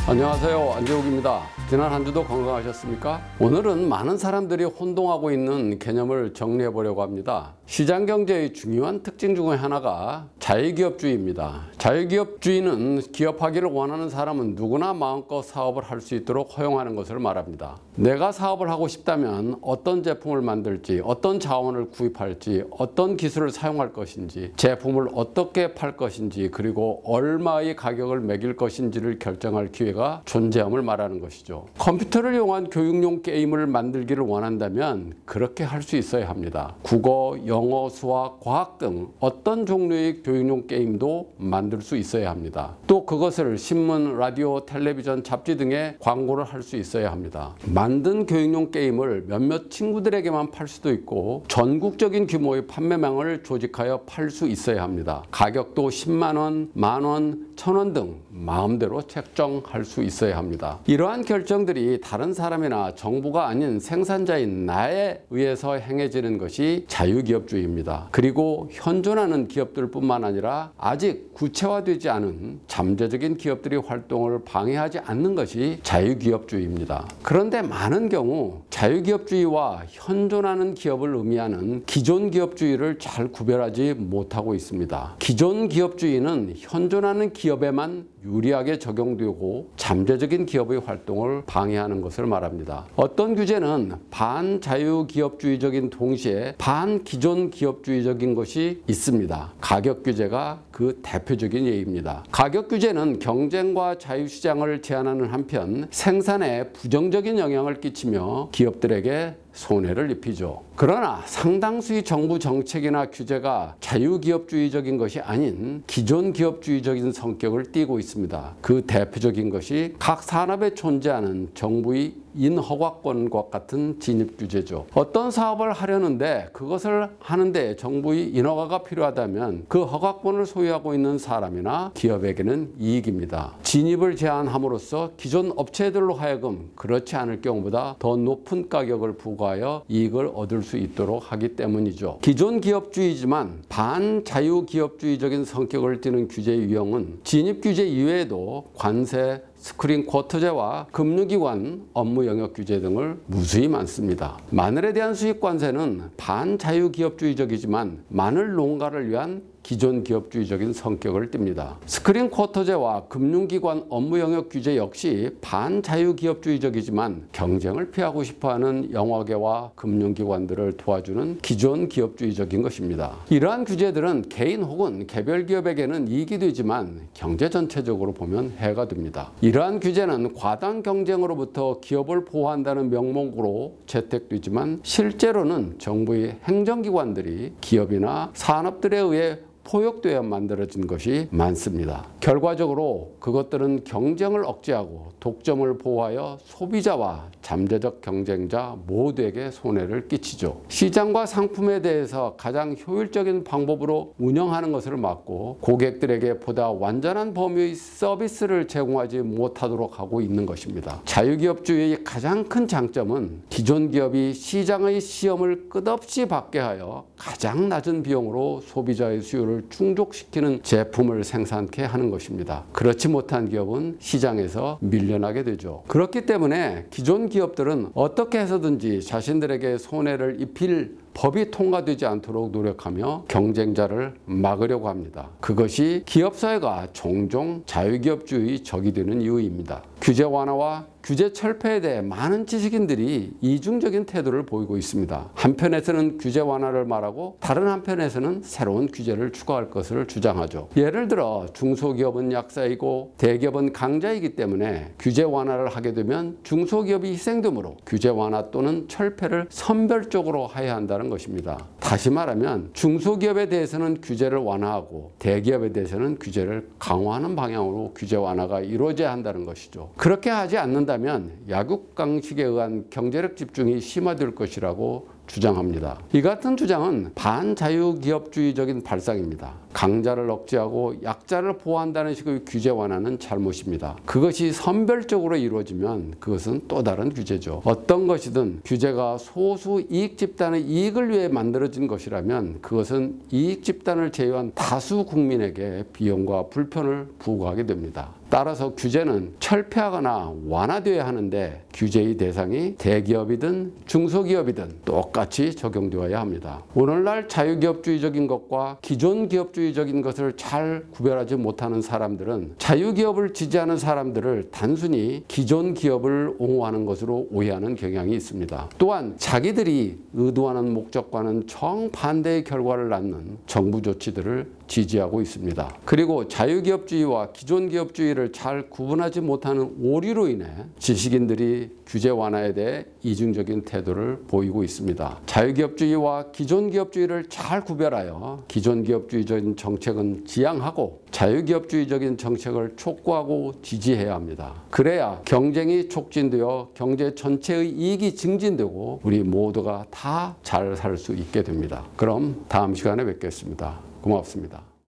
안녕하세요, 안재욱입니다. 지난 한 주도 건강하셨습니까? 오늘은 많은 사람들이 혼동하고 있는 개념을 정리해 보려고 합니다. 시장경제의 중요한 특징 중에 하나가 자유기업주의입니다. 자유기업주의는 기업하기를 원하는 사람은 누구나 마음껏 사업을 할 수 있도록 허용하는 것을 말합니다. 내가 사업을 하고 싶다면 어떤 제품을 만들지, 어떤 자원을 구입할지, 어떤 기술을 사용할 것인지, 제품을 어떻게 팔 것인지, 그리고 얼마의 가격을 매길 것인지를 결정할 기회가 존재함을 말하는 것이죠. 컴퓨터를 이용한 교육용 게임을 만들기를 원한다면 그렇게 할 수 있어야 합니다. 국어, 영어, 수학, 과학 등 어떤 종류의 교육용 게임도 만들 수 있어야 합니다. 또 그것을 신문, 라디오, 텔레비전, 잡지 등에 광고를 할 수 있어야 합니다. 만든 교육용 게임을 몇몇 친구들에게만 팔 수도 있고 전국적인 규모의 판매망을 조직하여 팔 수 있어야 합니다. 가격도 10만원, 만원, 1000원 등 마음대로 책정할 수 있어야 합니다. 이러한 결정들이 다른 사람이나 정부가 아닌 생산자인 나에 의해서 행해지는 것이 자유기업주의입니다. 그리고 현존하는 기업들뿐만 아니라 아직 구체화되지 않은 잠재적인 기업들의 활동을 방해하지 않는 것이 자유기업주의입니다. 그런데 많은 경우 자유기업주의와 현존하는 기업을 의미하는 기존기업주의를 잘 구별하지 못하고 있습니다. 기존기업주의는 현존하는 기업에만 유리하게 적용되고 잠재적인 기업의 활동을 방해하는 것을 말합니다. 어떤 규제는 반자유기업주의적인 동시에 반기존기업주의적인 것이 있습니다. 가격 규제가 그 대표적인 예입니다. 가격 규제는 경쟁과 자유시장을 제한하는 한편 생산에 부정적인 영향을 끼치며 기업들에게 손해를 입히죠. 그러나 상당수의 정부 정책이나 규제가 자유기업주의적인 것이 아닌 기존기업주의적인 성격을 띠고 있습니다. 그 대표적인 것이 각 산업에 존재하는 정부의 인허가권과 같은 진입규제죠. 어떤 사업을 하려는데 그것을 하는데 정부의 인허가가 필요하다면 그 허가권을 소유하고 있는 사람이나 기업에게는 이익입니다. 진입을 제한함으로써 기존 업체들로 하여금 그렇지 않을 경우보다 더 높은 가격을 부과하여 이익을 얻을 수 있도록 하기 때문이죠. 기존 기업주의지만 반자유기업주의적인 성격을 띠는 규제의 유형은 진입규제 이외에도 관세, 스크린 쿼터제와 금융기관 업무 영역 규제 등을 무수히 많습니다. 마늘에 대한 수입관세는 반자유기업주의적이지만 마늘 농가를 위한 기존 기업주의적인 성격을 띱니다. 스크린 쿼터제와 금융기관 업무 영역 규제 역시 반자유기업주의적이지만 경쟁을 피하고 싶어하는 영화계와 금융기관들을 도와주는 기존 기업주의적인 것입니다. 이러한 규제들은 개인 혹은 개별 기업에게는 이익이 되지만 경제 전체적으로 보면 해가 됩니다. 이러한 규제는 과당 경쟁으로부터 기업을 보호한다는 명목으로 채택되지만 실제로는 정부의 행정기관들이 기업이나 산업들에 의해 포역되어 만들어진 것이 많습니다. 결과적으로 그것들은 경쟁을 억제하고 독점을 보호하여 소비자와 잠재적 경쟁자 모두에게 손해를 끼치죠. 시장과 상품에 대해서 가장 효율적인 방법으로 운영하는 것을 막고 고객들에게 보다 완전한 범위의 서비스를 제공하지 못하도록 하고 있는 것입니다. 자유기업주의의 가장 큰 장점은 기존 기업이 시장의 시험을 끝없이 받게 하여 가장 낮은 비용으로 소비자의 수요를 충족시키는 제품을 생산케 하는 것입니다. 그렇지 못한 기업은 시장에서 밀려나게 되죠. 그렇기 때문에 기존 기업들은 어떻게 해서든지 자신들에게 손해를 입힐 법이 통과되지 않도록 노력하며 경쟁자를 막으려고 합니다. 그것이 기업사회가 종종 자유기업주의 적이 되는 이유입니다. 규제 완화와 규제 철폐에 대해 많은 지식인들이 이중적인 태도를 보이고 있습니다. 한편에서는 규제 완화를 말하고 다른 한편에서는 새로운 규제를 추가할 것을 주장하죠. 예를 들어 중소기업은 약사이고 대기업은 강자이기 때문에 규제 완화를 하게 되면 중소기업이 희생되므로 규제 완화 또는 철폐를 선별적으로 해야 한다는 것입니다. 다시 말하면 중소기업에 대해서는 규제를 완화하고 대기업에 대해서는 규제를 강화하는 방향으로 규제 완화가 이루어져야 한다는 것이죠. 그렇게 하지 않는다면 약육강식에 의한 경제력 집중이 심화될 것이라고 주장합니다. 이 같은 주장은 반자유기업주의적인 발상입니다. 강자를 억제하고 약자를 보호한다는 식의 규제 완화는 잘못입니다. 그것이 선별적으로 이루어지면 그것은 또 다른 규제죠. 어떤 것이든 규제가 소수 이익 집단의 이익을 위해 만들어진 것이라면 그것은 이익 집단을 제외한 다수 국민에게 비용과 불편을 부과하게 됩니다. 따라서 규제는 철폐하거나 완화되어야 하는데 규제의 대상이 대기업이든 중소기업이든 똑같이 적용되어야 합니다. 오늘날 자유기업주의적인 것과 기존기업주의적인 것을 잘 구별하지 못하는 사람들은 자유기업을 지지하는 사람들을 단순히 기존기업을 옹호하는 것으로 오해하는 경향이 있습니다. 또한 자기들이 의도하는 목적과는 정반대의 결과를 낳는 정부 조치들을 지지하고 있습니다. 그리고 자유기업주의와 기존기업주의를 잘 구분하지 못하는 오류로 인해 지식인들이 규제 완화에 대해 이중적인 태도를 보이고 있습니다. 자유기업주의와 기존기업주의를 잘 구별하여 기존기업주의적인 정책은 지양하고 자유기업주의적인 정책을 촉구하고 지지해야 합니다. 그래야 경쟁이 촉진되어 경제 전체의 이익이 증진되고 우리 모두가 다 잘 살 수 있게 됩니다. 그럼 다음 시간에 뵙겠습니다. 고맙습니다.